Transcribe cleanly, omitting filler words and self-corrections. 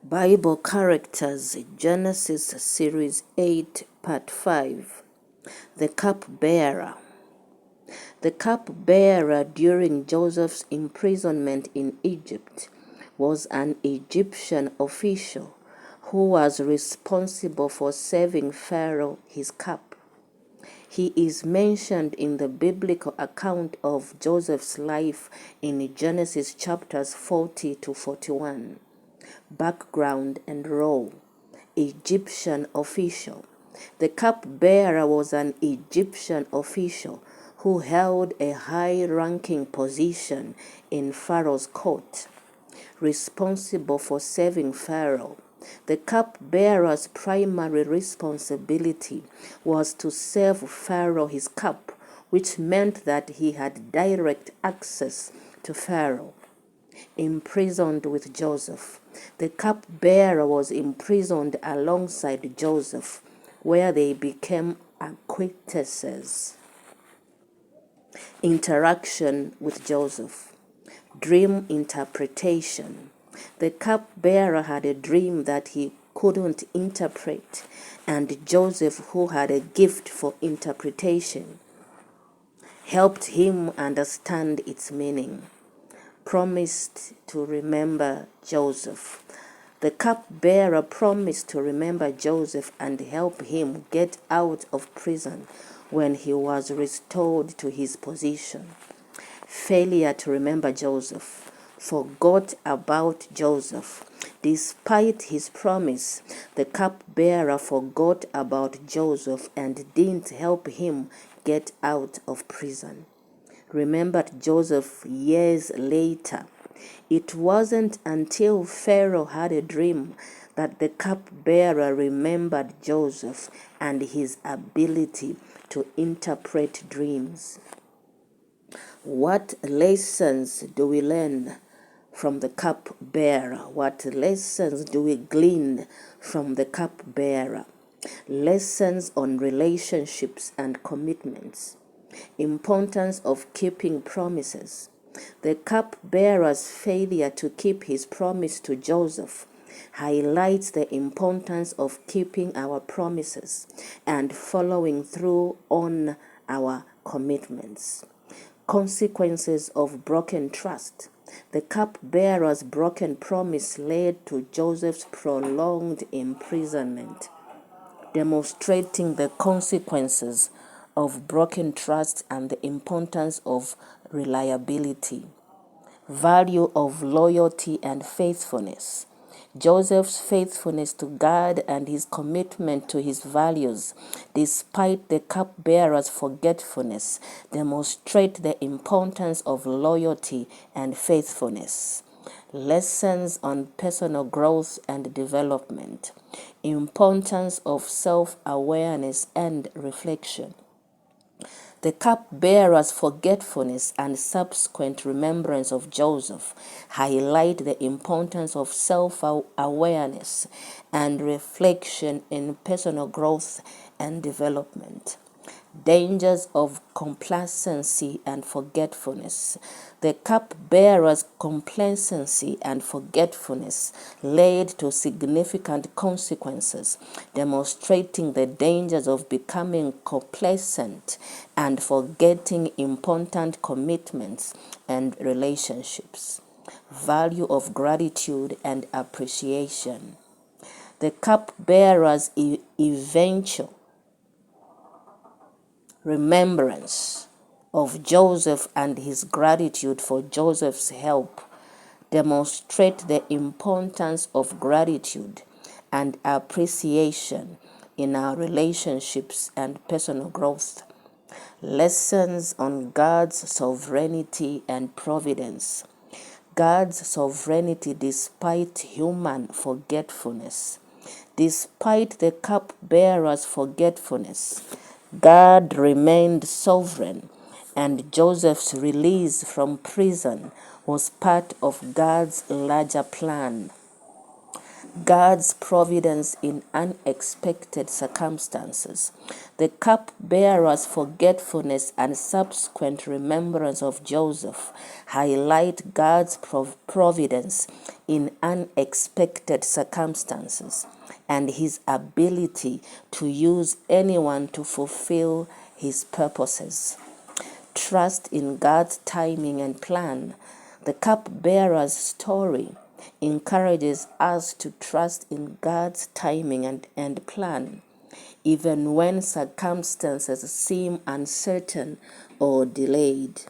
Bible Characters, Genesis Series 8, Part 5. The cupbearer. The cupbearer during Joseph's imprisonment in Egypt was an Egyptian official who was responsible for serving Pharaoh his cup. He is mentioned in the biblical account of Joseph's life in Genesis chapters 40 to 41. Background and role. Egyptian official. The cupbearer was an Egyptian official who held a high-ranking position in Pharaoh's court, responsible for serving Pharaoh. The cupbearer's primary responsibility was to serve Pharaoh his cup, which meant that he had direct access to Pharaoh. Imprisoned with Joseph. The cupbearer was imprisoned alongside Joseph, where they became acquaintances. Interaction with Joseph. Dream interpretation. The cupbearer had a dream that he couldn't interpret, and Joseph, who had a gift for interpretation, helped him understand its meaning. Promised to remember Joseph. The cupbearer promised to remember Joseph and help him get out of prison when he was restored to his position. Failure to remember Joseph. Forgot about Joseph. Despite his promise, the cupbearer forgot about Joseph and didn't help him get out of prison. Remembered Joseph years later. It wasn't until Pharaoh had a dream that the cupbearer remembered Joseph and his ability to interpret dreams. What lessons do we learn from the cupbearer? What lessons do we glean from the cupbearer? Lessons on relationships and commitments. Importance of keeping promises. The cupbearer's failure to keep his promise to Joseph highlights the importance of keeping our promises and following through on our commitments. Consequences of broken trust. The cupbearer's broken promise led to Joseph's prolonged imprisonment, demonstrating the consequences of broken trust and the importance of reliability. Value of loyalty and faithfulness. Joseph's faithfulness to God and his commitment to his values, despite the cupbearer's forgetfulness, demonstrate the importance of loyalty and faithfulness. Lessons on personal growth and development. Importance of self-awareness and reflection. The cupbearer's forgetfulness and subsequent remembrance of Joseph highlight the importance of self-awareness and reflection in personal growth and development. Dangers of complacency and forgetfulness. The cupbearer's complacency and forgetfulness led to significant consequences, demonstrating the dangers of becoming complacent and forgetting important commitments and relationships. Value of gratitude and appreciation. The cupbearer's eventual remembrance of Joseph and his gratitude for Joseph's help demonstrate the importance of gratitude and appreciation in our relationships and personal growth. Lessons on God's sovereignty and providence. God's sovereignty despite human forgetfulness. Despite the cupbearer's forgetfulness, God remained sovereign, and Joseph's release from prison was part of God's larger plan. God's providence in unexpected circumstances. The cupbearer's forgetfulness and subsequent remembrance of Joseph highlight God's providence in unexpected circumstances and his ability to use anyone to fulfill his purposes. Trust in God's timing and plan. The cupbearer's story encourages us to trust in God's timing and plan, even when circumstances seem uncertain or delayed.